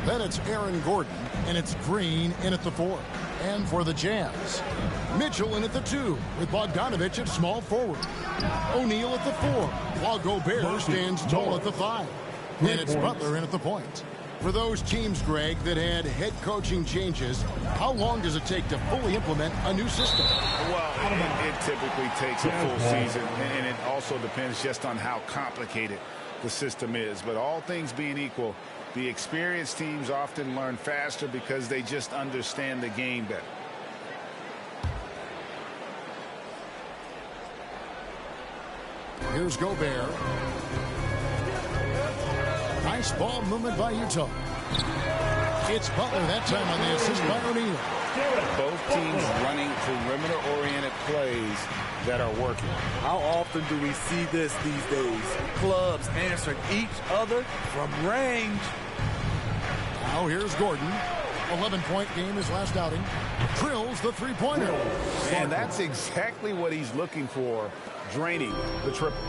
Then it's Aaron Gordon, and it's Green in at the 4. And for the Jazz, Mitchell in at the 2, with Bogdanovich at small forward. O'Neal at the 4, while Gobert stands tall at the 5. And it's Butler in at the point. For those teams, Greg, that had head coaching changes, how long does it take to fully implement a new system? Well, it typically takes a full season, and it also depends just on how complicated the system is. But all things being equal, the experienced teams often learn faster because they just understand the game better. Here's Gobert. Nice ball movement by Utah. It's Butler that time on the assist by O'Neal. Both teams running perimeter-oriented plays that are working. How often do we see this these days? Clubs answering each other from range. Now here's Gordon. 11-point game his last outing. Drills the three-pointer. And that's exactly what he's looking for, draining the triple.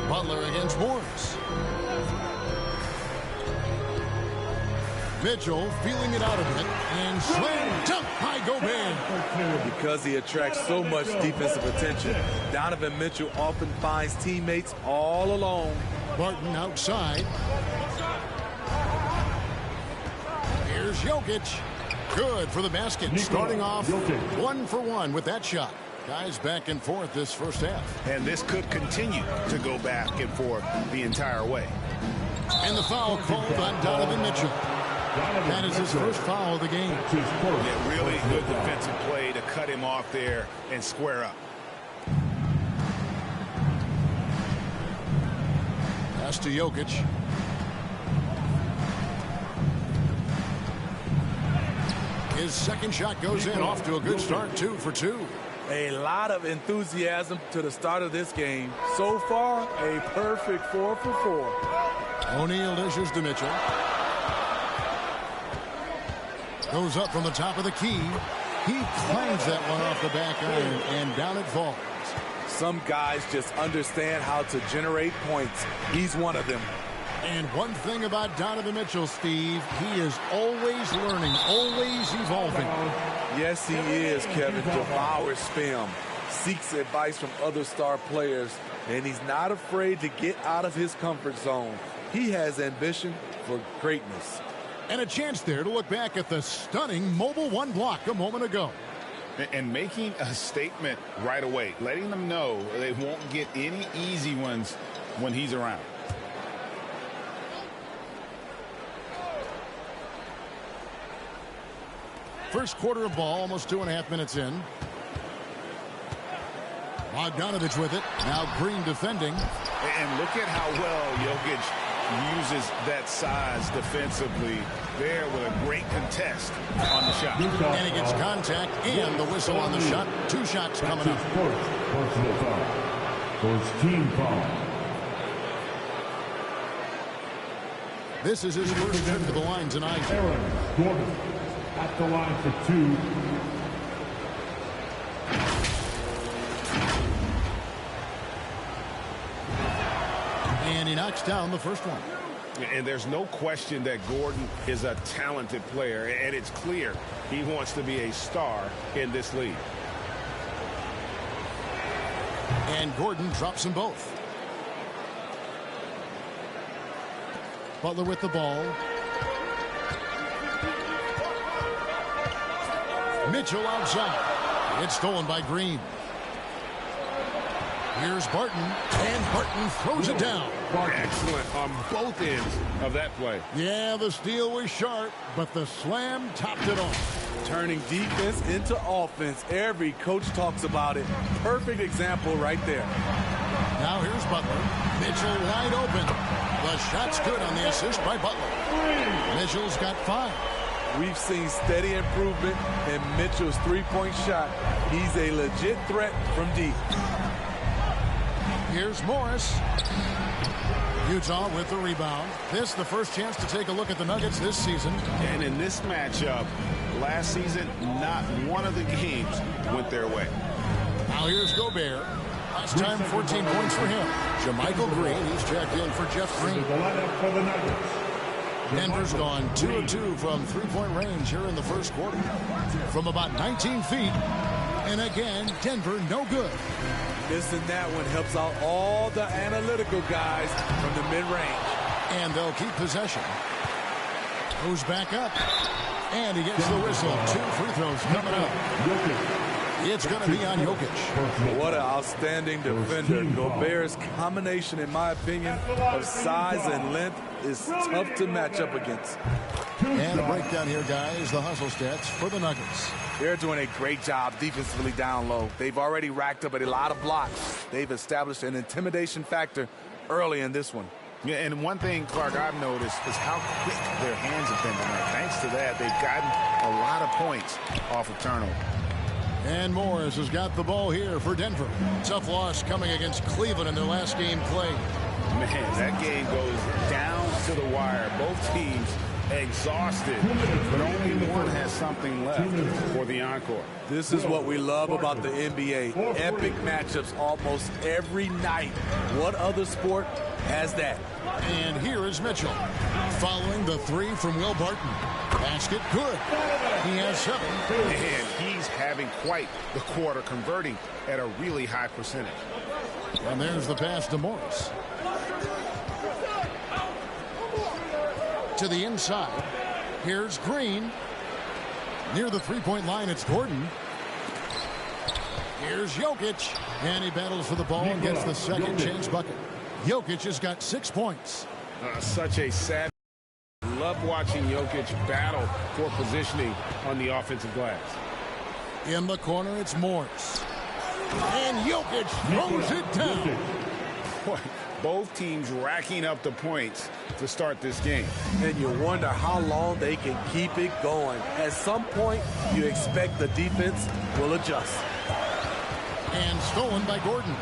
Butler against Morris. Mitchell feeling it out a bit and slam dunk by Gobert. Because he attracts so much defensive attention, Donovan Mitchell often finds teammates all alone. Barton outside. Here's Jokic. Good for the basket. Starting off 1 for 1 with that shot. Guys back and forth this first half. And this could continue to go back and forth the entire way. And the foul called on Donovan Mitchell. That is his first foul of the game. Yeah, really good defensive play to cut him off there and square up. Pass to Jokic. His second shot goes in, off to a good start, 2 for 2. A lot of enthusiasm to the start of this game. So far, a perfect 4 for 4. O'Neal dishes to Mitchell. Goes up from the top of the key. He clangs that one off the back iron, and down it falls. Some guys just understand how to generate points. He's one of them. And one thing about Donovan Mitchell, Steve, he is always learning, always evolving. Yes, he is, Kevin. Devours film, seeks advice from other star players, and he's not afraid to get out of his comfort zone. He has ambition for greatness. And a chance there to look back at the stunning Mobile One block a moment ago. And making a statement right away, letting them know they won't get any easy ones when he's around. First quarter of ball, almost 2.5 minutes in. Bogdanovich with it. Now Green defending. And look at how well Jokic uses that size defensively there with a great contest on the shot. And he gets contact and the whistle on the shot. 2 shots coming up. Personal foul. First team foul. This is his first trip to the line tonight. Aaron Gordon at the line for 2. And he knocks down the first one. And there's no question that Gordon is a talented player, and it's clear he wants to be a star in this league. And Gordon drops them both. Butler with the ball. Mitchell outside. It's stolen by Green. Here's Barton, and Barton throws it down. Excellent on both ends of that play. Yeah, the steal was sharp, but the slam topped it off. Turning defense into offense. Every coach talks about it. Perfect example right there. Now here's Butler. Mitchell wide open. The shot's good on the assist by Butler. Mitchell's got 5. We've seen steady improvement in Mitchell's three-point shot. He's a legit threat from deep. Here's Morris. Utah with the rebound. This the first chance to take a look at the Nuggets this season. And in this matchup, last season, not one of the games went their way. Now here's Gobert. Last time, 14 points for him. JaMychal Green, he's checked in for Jeff Green. The lineup for the Nuggets. Denver's gone 2 of 2 from three-point range here in the first quarter. From about 19 feet. And again, Denver no good. Missing that one helps out all the analytical guys from the mid-range. And they'll keep possession. Goes back up. And he gets the whistle. 2 free throws coming up. It's going to be on Jokic. What an outstanding defender. Gobert's combination, in my opinion, of size and length is tough to match up against. And a breakdown here, guys. The hustle stats for the Nuggets. They're doing a great job defensively down low. They've already racked up a lot of blocks. They've established an intimidation factor early in this one. Yeah, and one thing, Clark, I've noticed is how quick their hands have been tonight. Thanks to that, they've gotten a lot of points off of turnover. And Morris has got the ball here for Denver. Tough loss coming against Cleveland in their last game played. Man, that game goes down to the wire. Both teams exhausted, but only one has something left for the encore. This is what we love about the NBA. Epic matchups almost every night. What other sport has that? And here is Mitchell. Following the 3 from Will Barton. Basket good. He has 7. And he's having quite the quarter, converting at a really high percentage. And there's the pass to Morris. To the inside. Here's Green. Near the three-point line, it's Gordon. Here's Jokic. And he battles for the ball and gets the second chance bucket. Jokic has got 6 points. Such a sad. Love watching Jokic battle for positioning on the offensive glass. In the corner, it's Morris. And Jokic throws it down. Boy, both teams racking up the points to start this game. And you wonder how long they can keep it going. At some point, you expect the defense will adjust. And stolen by Gordon.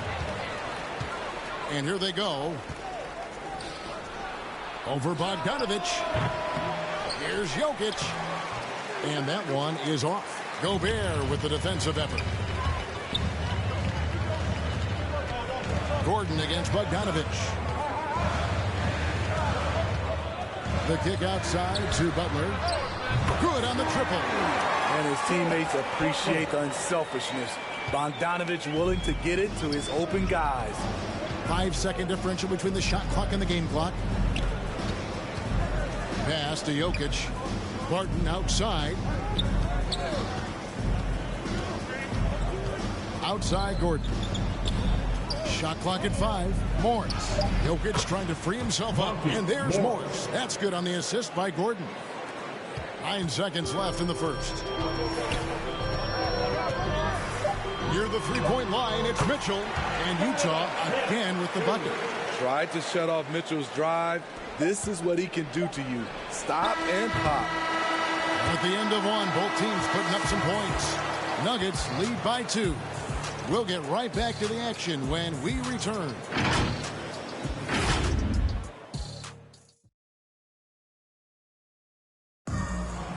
And here they go. Over Bogdanovic. Here's Jokic. And that one is off. Gobert with the defensive effort. Gordon against Bogdanovic. The kick outside to Butler. Good on the triple. And his teammates appreciate the unselfishness. Bogdanovic willing to get it to his open guys. 5-second differential between the shot clock and the game clock. Pass to Jokic. Barton outside. Outside Gordon. Shot clock at 5. Morris. Jokic trying to free himself up. And there's Morris. That's good on the assist by Gordon. 9 seconds left in the first. Near the three-point line, it's Mitchell. And Utah again with the bucket. Tried to shut off Mitchell's drive. This is what he can do to you. Stop and pop. At the end of one, both teams putting up some points. Nuggets lead by 2. We'll get right back to the action when we return.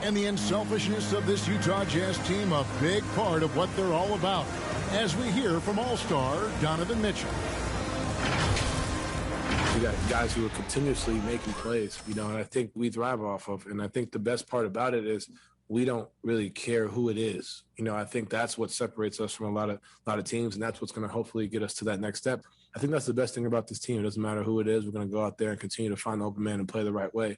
And the unselfishness of this Utah Jazz team, a big part of what they're all about, as we hear from All-Star Donovan Mitchell. We got guys who are continuously making plays, and I think we thrive off of. And I think the best part about it is we don't really care who it is. I think that's what separates us from a lot of teams, and that's what's going to hopefully get us to that next step. I think that's the best thing about this team. It doesn't matter who it is. We're going to go out there and continue to find the open man and play the right way.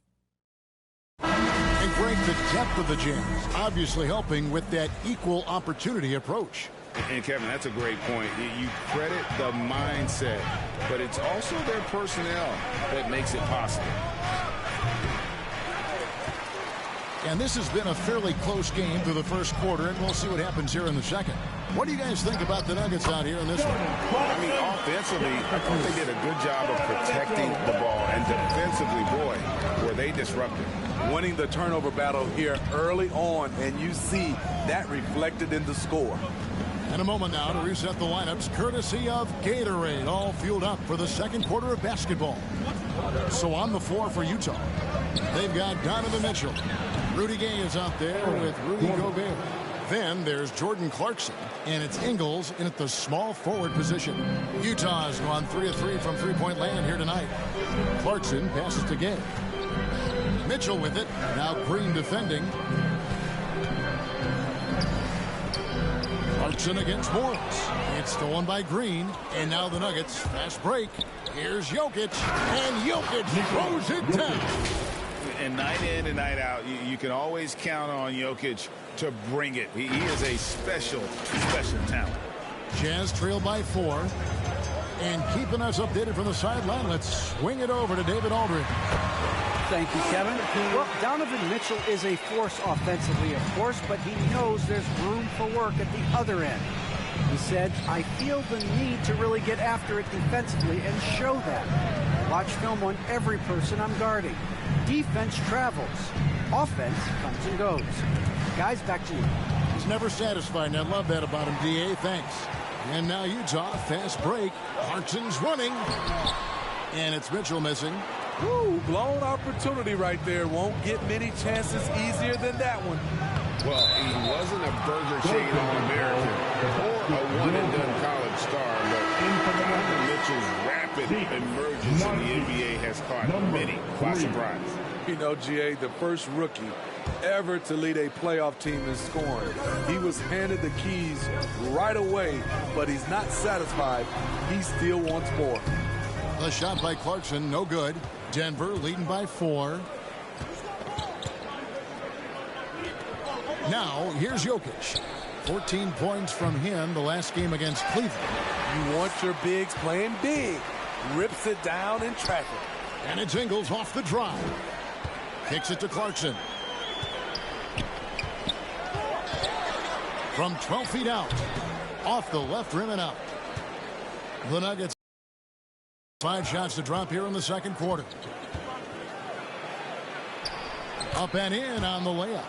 And Greg, the depth of the Jazz obviously helping with that equal opportunity approach. And Kevin, that's a great point. You credit the mindset, but it's also their personnel that makes it possible. And this has been a fairly close game through the first quarter, and we'll see what happens here in the second. What do you guys think about the Nuggets out here in this one? I mean, offensively, I thought they did a good job of protecting the ball. And defensively, boy, were they disruptive. Winning the turnover battle here early on, and you see that reflected in the score. In a moment now to reset the lineups, courtesy of Gatorade, all fueled up for the second quarter of basketball. So on the floor for Utah, they've got Donovan Mitchell. Rudy Gay is out there with Rudy Gobert. Then there's Jordan Clarkson, and it's Ingles in at the small forward position. Utah's gone 3 of 3 from three-point land here tonight. Clarkson passes to Gay. Mitchell with it. Now Green defending. Clarkson against Morris. It's stolen by Green. And now the Nuggets. Fast break. Here's Jokic. And Jokic throws it down. And night in and night out, you can always count on Jokic to bring it. He is a special talent. Jazz trail by 4. And keeping us updated from the sideline, let's swing it over to David Aldridge. Thank you, Kevin. Well, Donovan Mitchell is a force offensively, of course, but he knows there's room for work at the other end. He said, I feel the need to really get after it defensively and show that. Watch film on every person I'm guarding. Defense travels. Offense comes and goes. Guys, back to you. He's never satisfied, and I love that about him, D.A. Thanks. And now Utah, fast break. Clarkson's running. And it's Mitchell missing. Woo, blown opportunity right there. Won't get many chances easier than that one. Well, he wasn't a burger chain All-American or a one-and-done college star, but Donovan Mitchell's rapid emergence in the NBA has caught many by surprise. You know, GA, the first rookie ever to lead a playoff team in scoring. He was handed the keys right away, but he's not satisfied. He still wants more. The shot by Clarkson, no good. Denver leading by 4. Now, here's Jokic. 14 points from him the last game against Cleveland. You want your bigs playing big. Rips it down in traffic. And it's Ingles off the drive. Kicks it to Clarkson. From 12 feet out. Off the left rim and out. The Nuggets 5 shots to drop here in the second quarter. Up and in on the layup.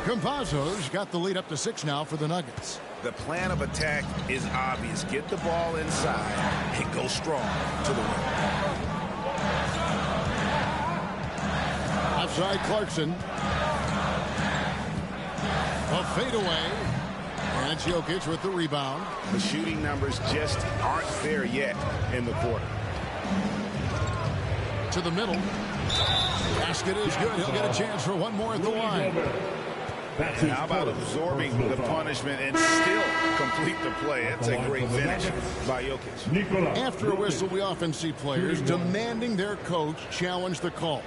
Campazzo's got the lead up to 6 now for the Nuggets. The plan of attack is obvious. Get the ball inside and go strong to the rim. Outside Clarkson. A fadeaway. And it's Jokic with the rebound. The shooting numbers just aren't there yet in the quarter. To the middle. Basket is good. He'll get a chance for one more at the line. How about absorbing the punishment and still complete the play? That's a great finish by Jokic. After a whistle, we often see players demanding their coach challenge the call.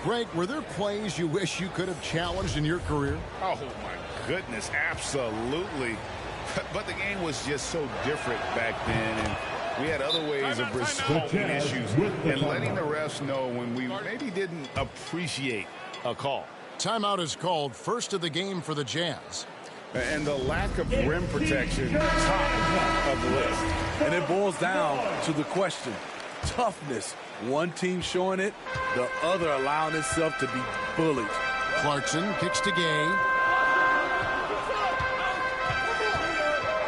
Greg, were there plays you wish you could have challenged in your career? Oh, my goodness, absolutely. But the game was just so different back then, and we had other ways of resolving issues and letting the refs know when we maybe didn't appreciate a call. Timeout is called, first of the game for the Jazz. And the lack of rim protection, top of the list. And it boils down to the question, toughness. One team showing it, the other allowing itself to be bullied. Clarkson kicks to Gay.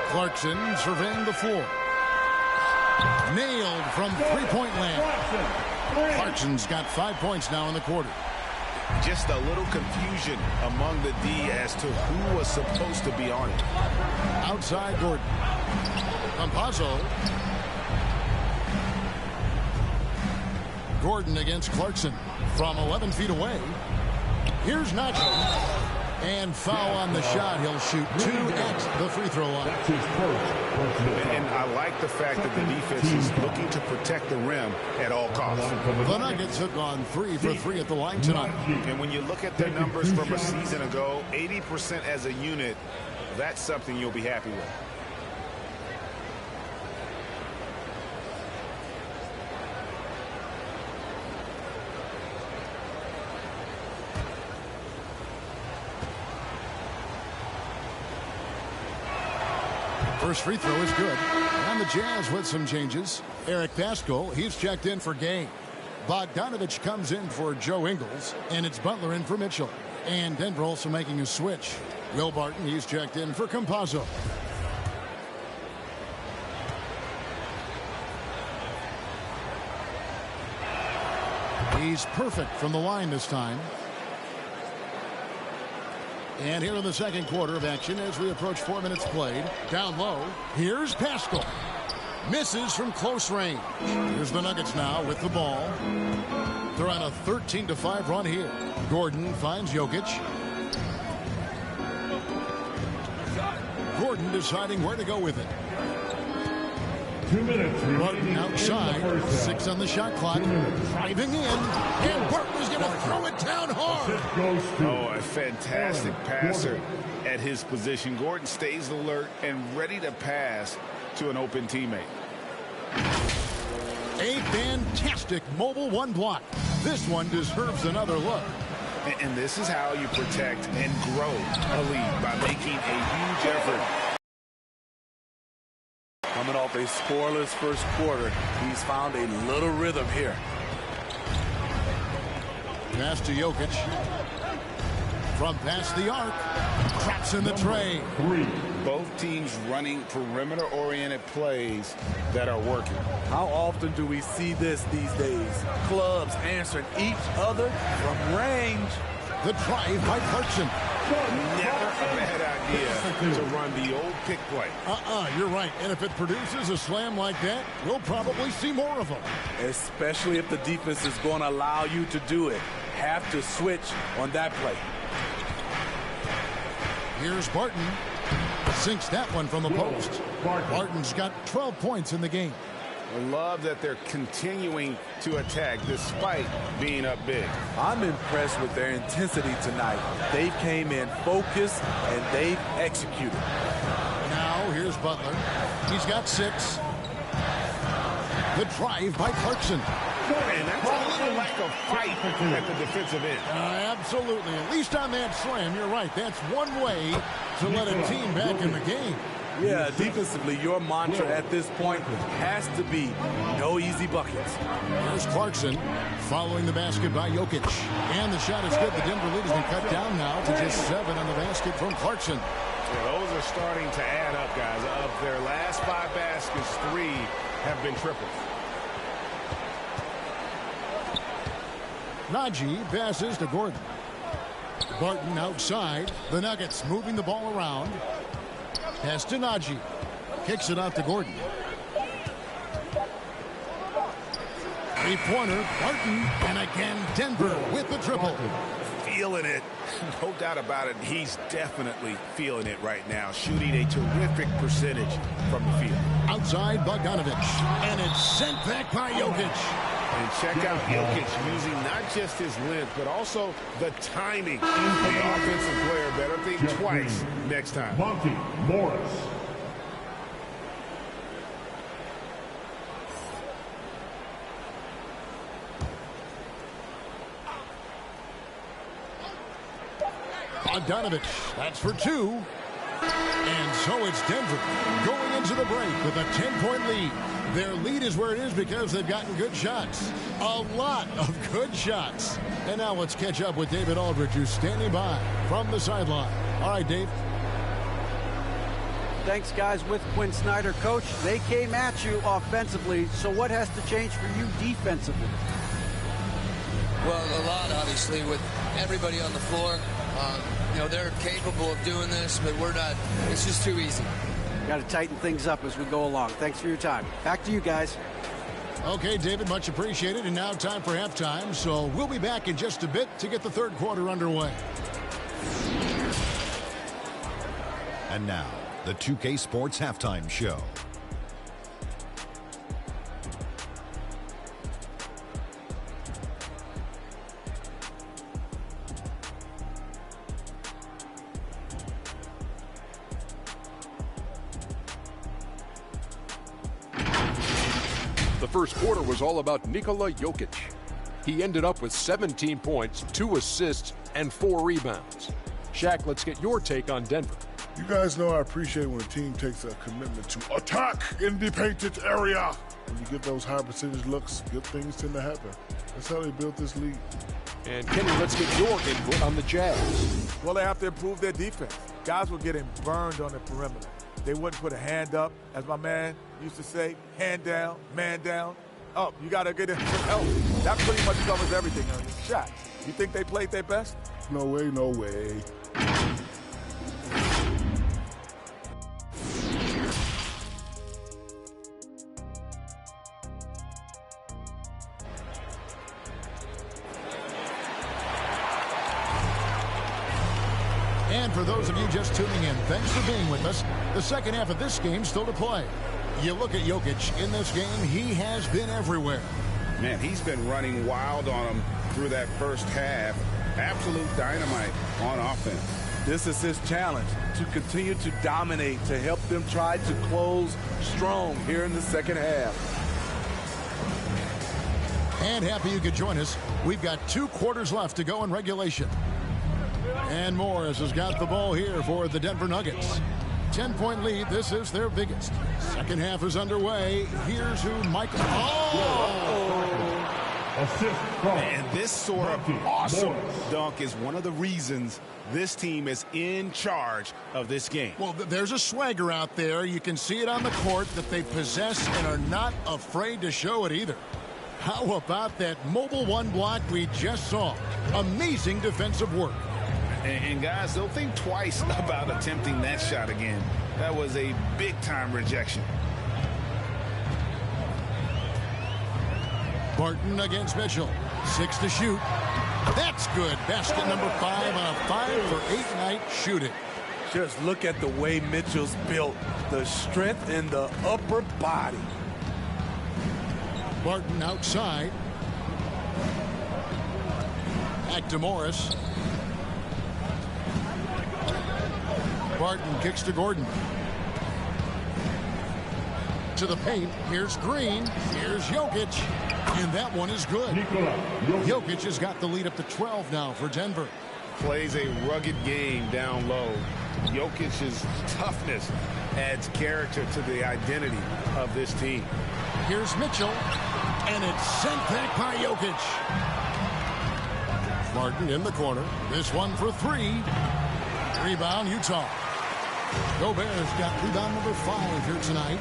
Clarkson surveying the floor. Nailed from three-point land. Clarkson's got 5 points now in the quarter. Just a little confusion among the D as to who was supposed to be on it. Outside Gordon. Campazzo. Gordon against Clarkson from 11 feet away. Here's Nacho. And foul on the shot. He'll shoot 2 at the free throw line. And I like the fact that the defense is looking to protect the rim at all costs. The Nuggets have gone 3 for 3 at the line tonight. And when you look at their numbers from a season ago, 80% as a unit, that's something you'll be happy with. First free throw is good. And the Jazz with some changes. Eric Paschall, he's checked in for Gay. Bogdanovich comes in for Joe Ingles. And it's Butler in for Mitchell. And Denver also making a switch. Will Barton, he's checked in for Campazzo. He's perfect from the line this time. And here in the second quarter of action as we approach 4 minutes played. Down low, here's Pascal. Misses from close range. Here's the Nuggets now with the ball. They're on a 13-5 run here. Gordon finds Jokic. Gordon deciding where to go with it. 2 minutes. Barton outside. 6 on the shot clock. Driving in. And Barton is going to throw it down hard. Oh, a fantastic passer at his position. Gordon stays alert and ready to pass to an open teammate. A fantastic mobile one block. This one deserves another look. And this is how you protect and grow a lead, by making a huge effort. Coming off a scoreless first quarter, he's found a little rhythm here. Pass to Jokic. From past the arc. Traps in the tray. Both teams running perimeter-oriented plays that are working. How often do we see this these days? Clubs answering each other from range. The drive by Clarkson. Never a bad idea to run the old pick play. You're right. And if it produces a slam like that, we'll probably see more of them. Especially if the defense is going to allow you to do it. Have to switch on that play. Here's Barton. Sinks that one from the post. Barton's got 12 points in the game. I love that they're continuing to attack despite being up big. I'm impressed with their intensity tonight. They came in focused and they've executed. Now here's Butler. He's got 6. The drive by Clarkson. And that's a little lack of fight at the defensive end. Absolutely. At least on that slam, you're right. That's one way to let a team back in the game. Yeah, defensively, your mantra at this point has to be no easy buckets. Here's Clarkson following the basket by Jokic. And the shot is good. The Denver lead has been cut down now to just 7 on the basket from Clarkson. Yeah, those are starting to add up, guys. Of their last 5 baskets, 3 have been triples. Najee passes to Gordon. Barton outside. The Nuggets moving the ball around. Pass to Najee. Kicks it out to Gordon. 3-pointer. Barton. And again, Denver with the triple. Feeling it. No doubt about it. He's definitely feeling it right now. Shooting a terrific percentage from the field. Outside Bogdanovich. And it's sent back by Jokic. And check out Jokic using not just his length, but also the timing. The offensive player better think twice next time. Monty Morris. Bogdanovich, that's for 2. And so it's Denver going into the break with a 10-point lead. Their lead is where it is because they've gotten good shots. A lot of good shots. And now let's catch up with David Aldridge, who's standing by from the sideline. All right, Dave. Thanks, guys, with Quinn Snyder. Coach, they came at you offensively, so what has to change for you defensively? Well, a lot, obviously, with everybody on the floor. You know, they're capable of doing this, but we're not. It's just too easy. Got to tighten things up as we go along. Thanks for your time. Back to you guys. Okay, David, much appreciated. And now time for halftime. So we'll be back in just a bit to get the third quarter underway. And now, the 2K Sports Halftime Show. The first quarter was all about Nikola Jokic. He ended up with 17 points, 2 assists, and 4 rebounds. Shaq, let's get your take on Denver. You guys know I appreciate when a team takes a commitment to attack in the painted area. When you get those high percentage looks, good things tend to happen. That's how they built this league. And Kenny, let's get your input on the Jazz. Well, they have to improve their defense. Guys were getting burned on the perimeter. They wouldn't put a hand up, as my man used to say, hand down, man down. Up, you got to get some help. That pretty much covers everything on this shot. You think they played their best? No way, no way. And for those of you just tuning in, thanks for being with us. The second half of this game still to play. You look at Jokic in this game, he has been everywhere. Man, he's been running wild on him through that first half. Absolute dynamite on offense. This is his challenge, to continue to dominate, to help them try to close strong here in the second half. And happy you could join us. We've got 2 quarters left to go in regulation. And Morris has got the ball here for the Denver Nuggets. 10-point lead. This is their biggest. Second half is underway. Here's who Michael. And this sort of awesome dunk is one of the reasons this team is in charge of this game. Well, there's a swagger out there. You can see it on the court that they possess and are not afraid to show it either. How about that mobile 1 block we just saw? Amazing defensive work. And guys, they'll think twice about attempting that shot again. That was a big-time rejection. Barton against Mitchell. 6 to shoot. That's good. Basket number 5 on a 5-for-8 night shooting. Just look at the way Mitchell's built. The strength in the upper body. Barton outside. Back to Morris. Barton kicks to Gordon. To the paint. Here's Green. Here's Jokic. And that one is good. Jokic has got the lead up to 12 now for Denver. Plays a rugged game down low. Jokic's toughness adds character to the identity of this team. Here's Mitchell. And it's sent back by Jokic. Martin in the corner. This one for 3. Rebound, Utah. Gobert's got rebound number 5 here tonight.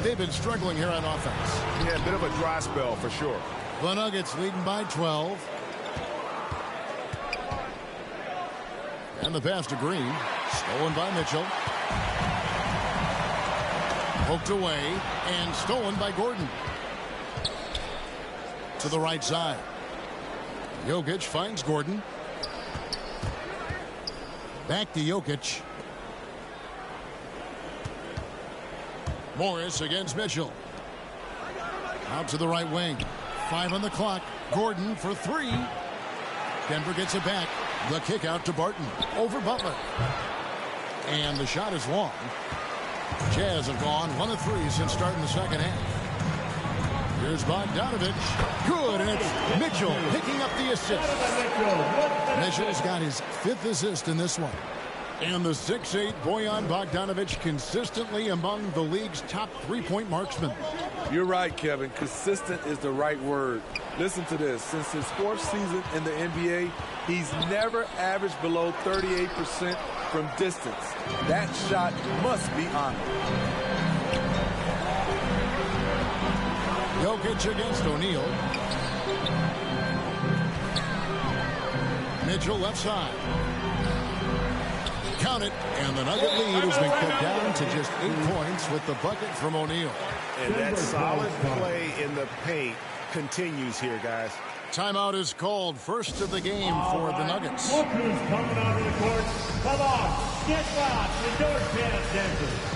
They've been struggling here on offense. Yeah, a bit of a dry spell for sure. The Nuggets leading by 12. And the pass to Green. Stolen by Mitchell. Poked away and stolen by Gordon. To the right side. Jokic finds Gordon. Back to Jokic. Morris against Mitchell. Out to the right wing. 5 on the clock. Gordon for 3. Denver gets it back. The kick out to Barton. Over Butler. And the shot is long. Jazz have gone 1 of 3 since starting the second half. Here's Bogdanovich. Good, and it's Mitchell picking up the assist. Mitchell's got his 5th assist in this one. And the 6'8" Bojan Bogdanovich consistently among the league's top 3-point marksmen. You're right, Kevin. Consistent is the right word. Listen to this. Since his 4th season in the NBA, he's never averaged below 38% from distance. That shot must be honored. Jokic against O'Neal. Mitchell left side. Count it, and the Nugget lead has been cut down to just 8 points with the bucket from O'Neal. And that solid play in the paint continues here, guys. Timeout is called. First of the game for the Nuggets. Look who's coming onto the court. Come on, get lost. The Georgetown Denver.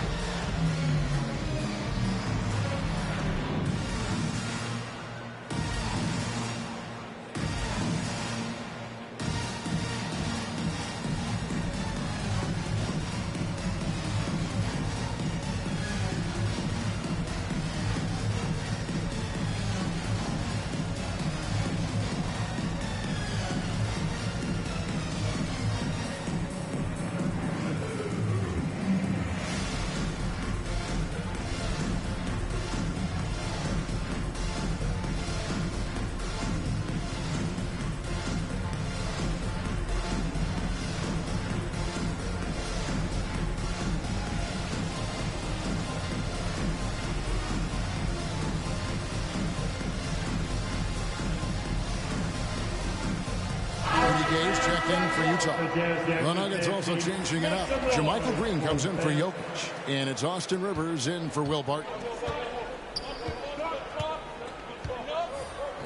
Gaze checked in for Utah. The Nuggets also changing it up. JaMychal Green comes in for Jokic. And it's Austin Rivers in for Will Barton.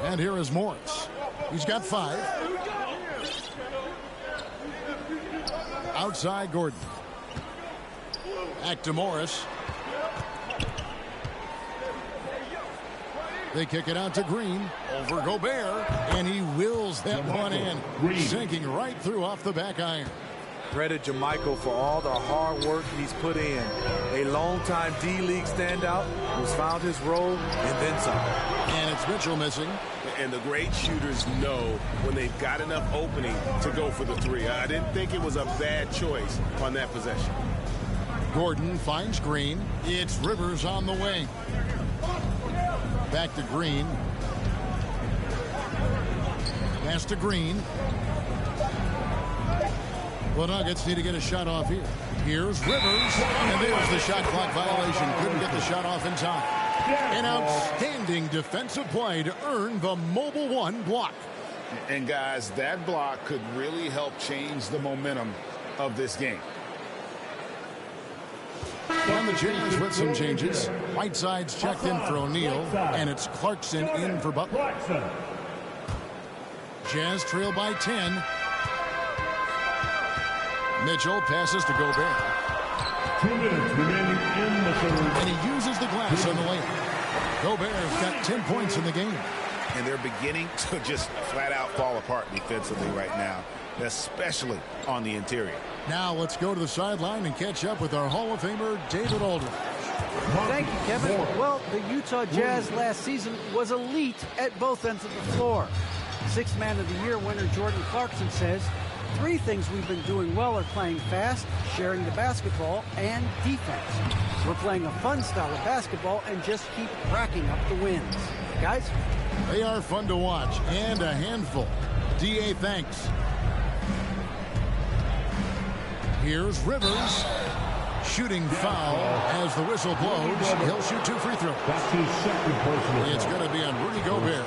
And here is Morris. He's got 5. Outside Gordon. Back to Morris. They kick it out to Green. Over Gobert. And he wills that one in. Sinking right through off the back iron. Credit JaMychal for all the hard work he's put in. A longtime D-League standout who's found his role and then some. And it's Mitchell missing. And the great shooters know when they've got enough opening to go for the three. I didn't think it was a bad choice on that possession. Gordon finds Green. It's Rivers on the wing. Back to Green. Pass to Green. The Nuggets need to get a shot off here. Here's Rivers. And there's the shot clock violation. Couldn't get the shot off in time. An outstanding defensive play to earn the Mobile One block. And guys, that block could really help change the momentum of this game. And the Jazz with some changes. Whiteside's checked in for O'Neal, and it's Clarkson in for Butler. Jazz trail by 10. Mitchell passes to Gobert. 2 minutes remaining in the third. And he uses the glass on the layup. Gobert's got 10 points in the game. And they're beginning to just flat out fall apart defensively right now, especially on the interior. Now let's go to the sideline and catch up with our Hall of Famer, David Aldridge. Thank you, Kevin. Well, the Utah Jazz last season was elite at both ends of the floor. Sixth Man of the Year winner Jordan Clarkson says, 3 things we've been doing well are playing fast, sharing the basketball, and defense. We're playing a fun style of basketball and just keep racking up the wins. Guys? They are fun to watch and a handful. D.A. thanks. Here's Rivers. Shooting foul as the whistle blows. He'll shoot 2 free throws. That's his second personal It's going to be on Rudy Gobert.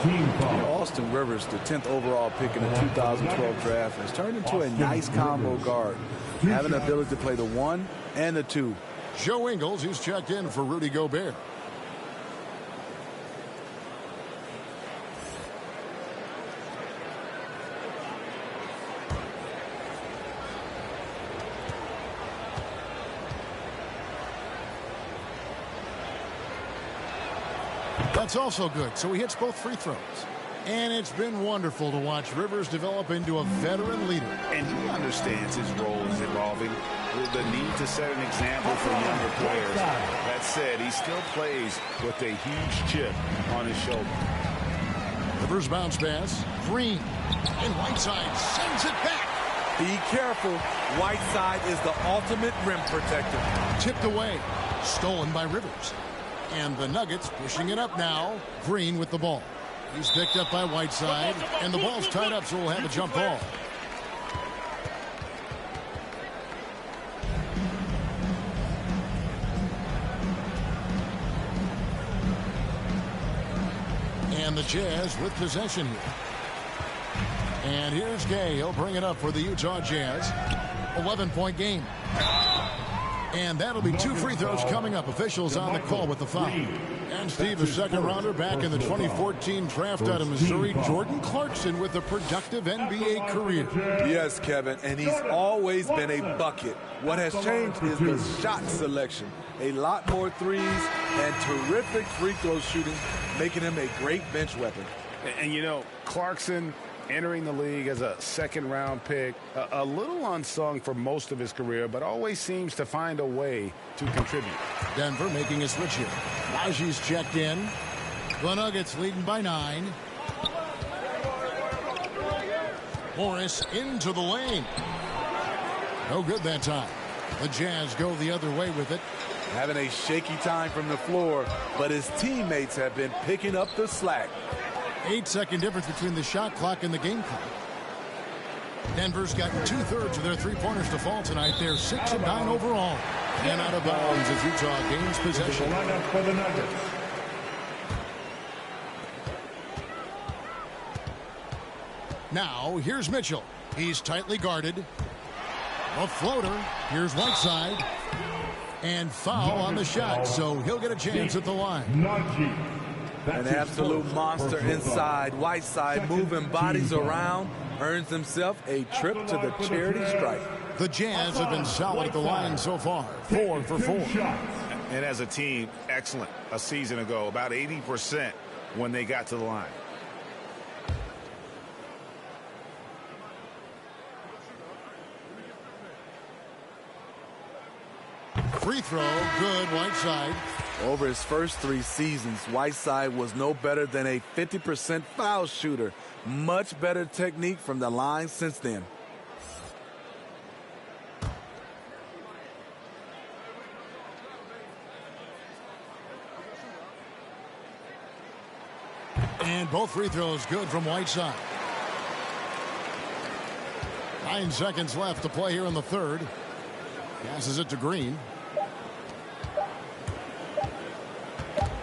Austin Rivers, the 10th overall pick in the 2012 draft, has turned into a nice combo guard, having the ability to play the 1 and the 2. Joe Ingles, who's checked in for Rudy Gobert. That's also good. So he hits both free throws. And it's been wonderful to watch Rivers develop into a veteran leader. And he understands his role is evolving with the need to set an example for younger players. That said, he still plays with a huge chip on his shoulder. Rivers bounce pass. Green. And Whiteside sends it back. Be careful. Whiteside is the ultimate rim protector. Tipped away. Stolen by Rivers. And the Nuggets pushing it up now. Green with the ball. He's picked up by Whiteside. And the ball's tied up, so we'll have a jump ball. And the Jazz with possession here. And here's Gay. He'll bring it up for the Utah Jazz. 11-point game. And that'll be 2 free throws coming up. Officials on the call with the foul. And Steve, a second rounder back in the 2014 draft out of Missouri, Jordan Clarkson with a productive NBA career. Yes, Kevin, and he's always been a bucket. What has changed is the shot selection. A lot more threes and terrific free throw shooting, making him a great bench weapon. And you know, Clarkson entering the league as a second-round pick, a little unsung for most of his career, but always seems to find a way to contribute. Denver making a switch here. Naji's checked in. The Nuggets leading by 9. Morris into the lane. No good that time. The Jazz go the other way with it. Having a shaky time from the floor, but his teammates have been picking up the slack. 8-second difference between the shot clock and the game clock. Denver's gotten 2/3 of their three-pointers to fall tonight. They're 6 of 9 overall. And out of bounds as Utah gains possession. For the Nuggets. Now, here's Mitchell. He's tightly guarded. A floater. Here's Whiteside. And foul on the shot, so he'll get a chance at the line. An absolute monster inside. Whiteside moving bodies around, earns himself a trip to the charity stripe. The Jazz have been solid at the line so far, 4 for 4. And as a team, excellent a season ago, about 80% when they got to the line. Free throw, good, Whiteside. Over his first 3 seasons, Whiteside was no better than a 50% foul shooter. Much better technique from the line since then. And both free throws good from Whiteside. 9 seconds left to play here in the third. Passes it to Green.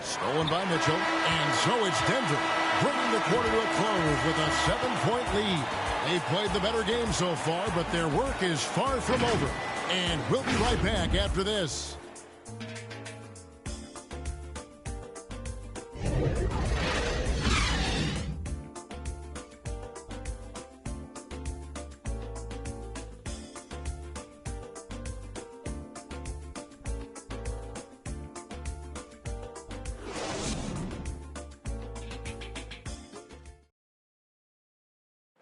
Stolen by Mitchell. And so it's Denver bringing the quarter to a close with a 7-point lead. They've played the better game so far, but their work is far from over. And we'll be right back after this.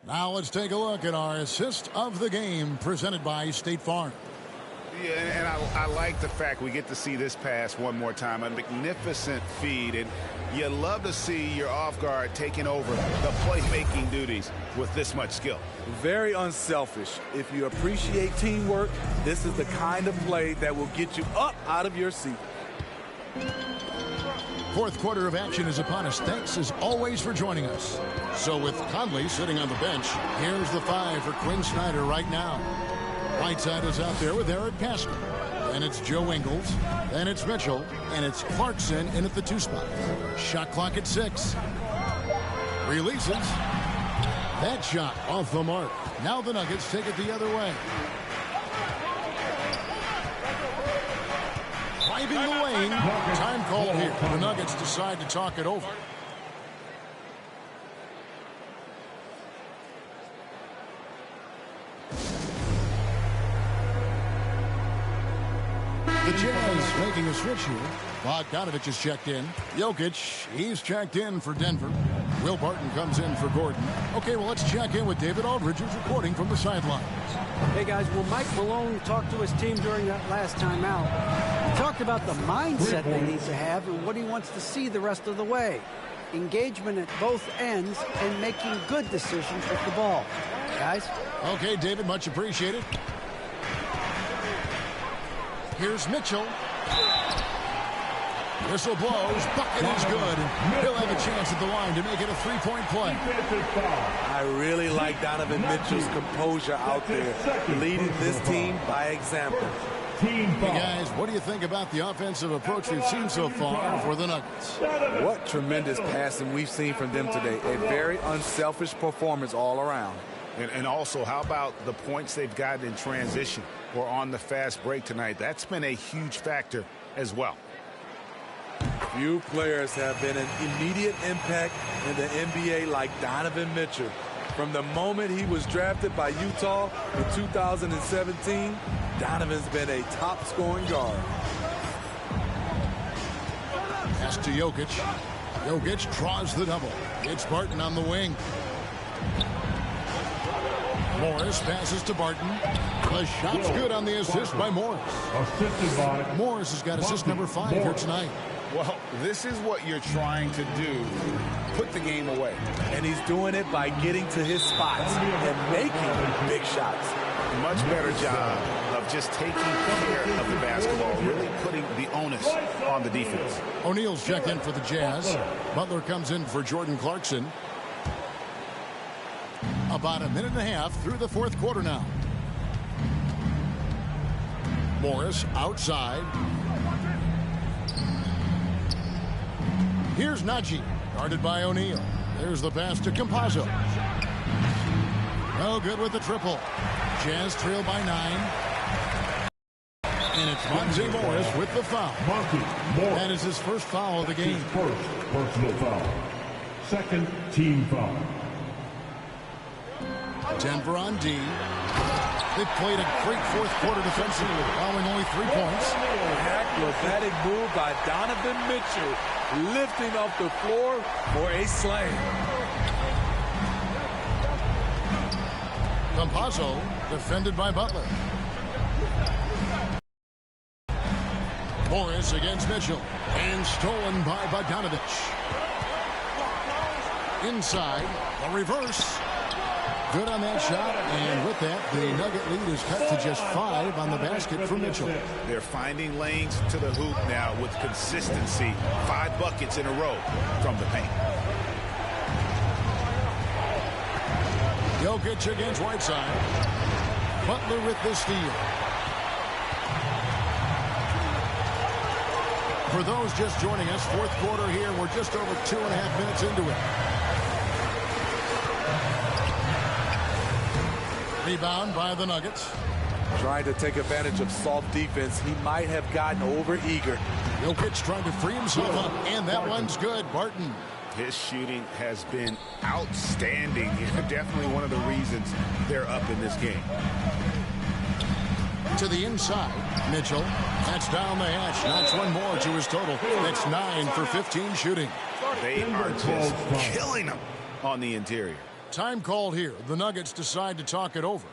Now let's take a look at our assist of the game presented by State Farm. Yeah, and I like the fact we get to see this pass one more time. A magnificent feed, and you love to see your off guard taking over the playmaking duties with this much skill. Very unselfish. If you appreciate teamwork, this is the kind of play that will get you up out of your seat. Fourth quarter of action is upon us. Thanks as always for joining us. So with Conley sitting on the bench, here's the 5 for Quinn Snyder right now. Whiteside is out there with Eric Pascal. And it's Joe Ingles. And it's Mitchell. And it's Clarkson in at the 2 spot. Shot clock at 6. Releases. That shot off the mark. Now the Nuggets take it the other way. Driving the lane. Time called here. The Nuggets decide to talk it over. The Jazz making a switch here. Bogdanovich is checked in. Jokic, he's checked in for Denver. Will Barton comes in for Gordon. Okay, well, let's check in with David Aldridge, who's reporting from the sidelines. Hey, guys, well, Mike Malone talked to his team during that last time out. He talked about the mindset they need to have and what he wants to see the rest of the way. Engagement at both ends and making good decisions with the ball. Guys? Okay, David, much appreciated. Here's Mitchell. Whistle blows. Bucket is good. He'll have a chance at the line to make it a 3-point play. I really like Donovan Mitchell's composure out there, leading this team by example. Hey, guys, what do you think about the offensive approach we've seen so far for the Nuggets? What tremendous passing we've seen from them today. A very unselfish performance all around. And also, how about the points they've gotten in transition or on the fast break tonight? That's been a huge factor as well. Few players have been an immediate impact in the NBA like Donovan Mitchell. From the moment he was drafted by Utah in 2017, Donovan's been a top-scoring guard. Pass to Jokic. Jokic draws the double. It's Barton on the wing. Morris passes to Barton. The shot's good on the assist by Morris. Morris has got assist number 5 here tonight. Well, this is what you're trying to do. Put the game away. And he's doing it by getting to his spots and making big shots. Much better job of just taking care of the basketball, really putting the onus on the defense. O'Neal's checked in for the Jazz. Butler comes in for Jordan Clarkson. About a minute and a half through the fourth quarter now. Morris outside. Here's Najee, guarded by O'Neal. There's the pass to Campazzo. No good with the triple. Jazz trail by 9. And it's Monte Morris with the foul. That is his first foul of the game. First personal foul. Second team foul. Denver on D. They played a great fourth quarter defensively, allowing only 3 points. Acrobatic move by Donovan Mitchell, lifting off the floor for a slam. Campazzo defended by Butler. Morris against Mitchell, and stolen by Bogdanovich. Inside, a reverse. Good on that shot, and with that, the Nugget lead is cut to just 5 on the basket for Mitchell. They're finding lanes to the hoop now with consistency. 5 buckets in a row from the paint. Jokic against Whiteside. Butler with the steal. For those just joining us, fourth quarter here, we're just over 2.5 minutes into it. Rebound by the Nuggets. Trying to take advantage of soft defense. He might have gotten over-eager. Jokic trying to free himself up, and that one's good. Barton. His shooting has been outstanding. Definitely one of the reasons they're up in this game. To the inside, Mitchell. That's down the hatch. Knocks one more to his total. That's 9 for 15 shooting. They are just killing them on the interior. Time called here. The Nuggets decide to talk it over.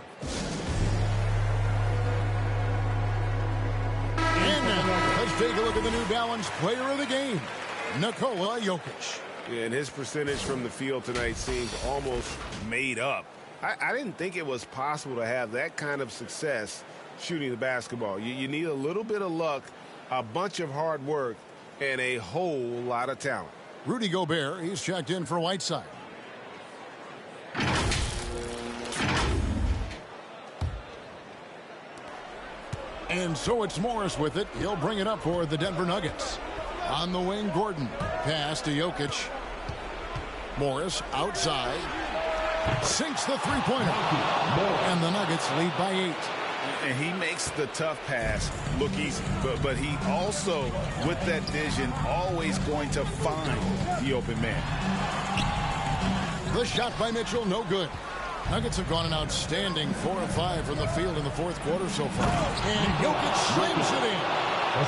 And now, let's take a look at the New Balance player of the game, Nikola Jokic. Yeah, and his percentage from the field tonight seems almost made up. I didn't think it was possible to have that kind of success shooting the basketball. You need a little bit of luck, a bunch of hard work, and a whole lot of talent. Rudy Gobert, he's checked in for Whiteside. And so it's Morris with it. He'll bring it up for the Denver Nuggets. On the wing, Gordon. Pass to Jokic. Morris outside. Sinks the three-pointer. And the Nuggets lead by 8. And he makes the tough pass look easy. But he also, with that vision, always going to find the open man. The shot by Mitchell, no good. Nuggets have gone an outstanding 4 of 5 from the field in the fourth quarter so far. And Jokic slams it in.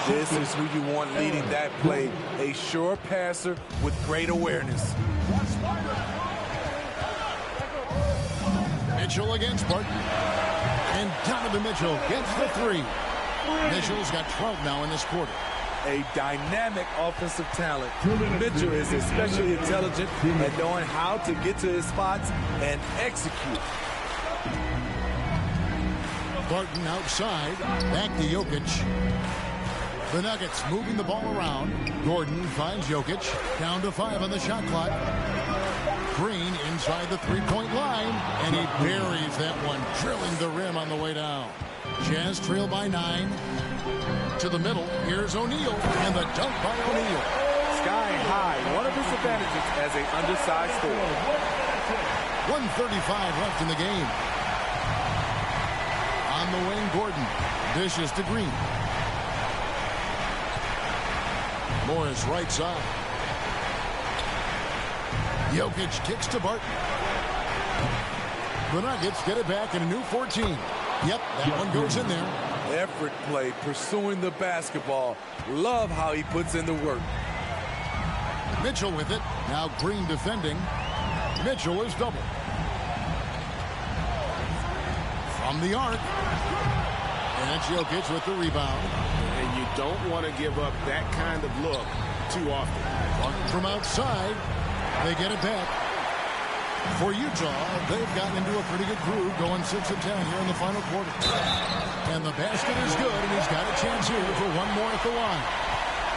This is who you want leading that play. A sure passer with great awareness. Mitchell against Barton. And Donovan Mitchell gets the 3. Mitchell's got 12 now in this quarter. A dynamic offensive talent. Mitchell is especially intelligent at knowing how to get to his spots and execute. Barton outside. Back to Jokic. The Nuggets moving the ball around. Gordon finds Jokic. Down to 5 on the shot clock. Green inside the three-point line. And he buries that one, drilling the rim on the way down. Jazz trail by 9. To the middle, here's O'Neal, and the dunk by O'Neal. Sky high, one of his advantages as an undersized scorer. 1:35 left in the game. On the wing, Gordon dishes to Green. Morris right side. Jokic kicks to Barton. The Nuggets get it back in a new 14. Yep, that one goes in there. Effort play, pursuing the basketball. Love how he puts in the work. Mitchell with it. Now Green defending. Mitchell is double. From the arc. And it's Jokic with the rebound. And you don't want to give up that kind of look too often. Barton from outside. They get it back. For Utah, they've gotten into a pretty good groove, going 6 of 10 here in the final quarter. And the basket is good, and he's got a chance here for one more at the line.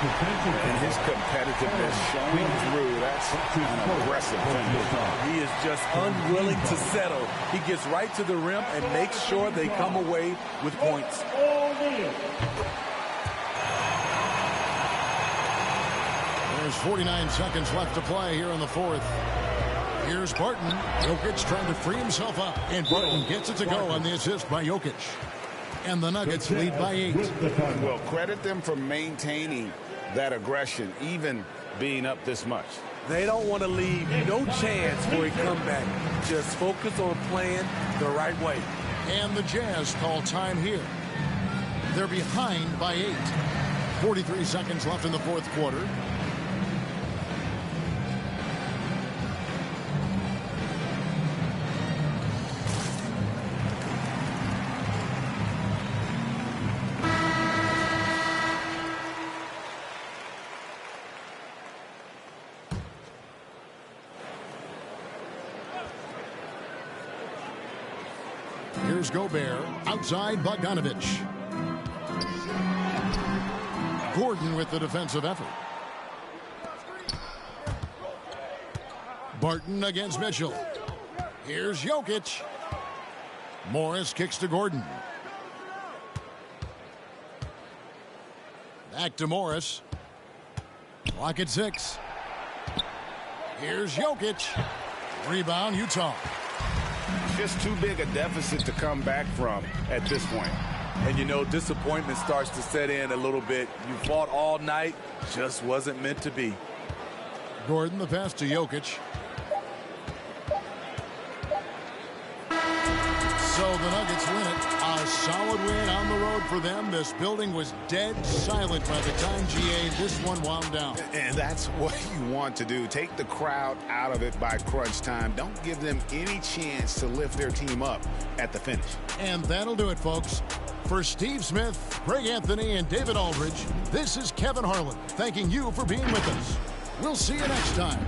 And his competitiveness showing through. That's an aggressive thing. He is just unwilling to settle. He gets right to the rim and makes sure they come away with points. There's 49 seconds left to play here in the fourth. Here's Barton. Jokic trying to free himself up. And Barton gets it to go on the assist by Jokic. And the Nuggets lead by 8. Well, credit them for maintaining that aggression, even being up this much. They don't want to leave no chance for a comeback. Just focus on playing the right way. And the Jazz call time here. They're behind by 8. 43 seconds left in the fourth quarter. Here's Gobert outside Bogdanovich. Gordon with the defensive effort. Barton against Mitchell. Here's Jokic. Morris kicks to Gordon. Back to Morris. Clock at 6. Here's Jokic. Rebound, Utah. Just too big a deficit to come back from at this point. And, you know, disappointment starts to set in a little bit. You fought all night, just wasn't meant to be. Gordon, the pass to Jokic. So the Nuggets win it. A solid win on the road for them. This building was dead silent by the time, GA, this one wound down. And that's what you want to do. Take the crowd out of it by crunch time. Don't give them any chance to lift their team up at the finish. And that'll do it, folks. For Steve Smith, Greg Anthony, and David Aldridge, this is Kevin Harlan thanking you for being with us. We'll see you next time.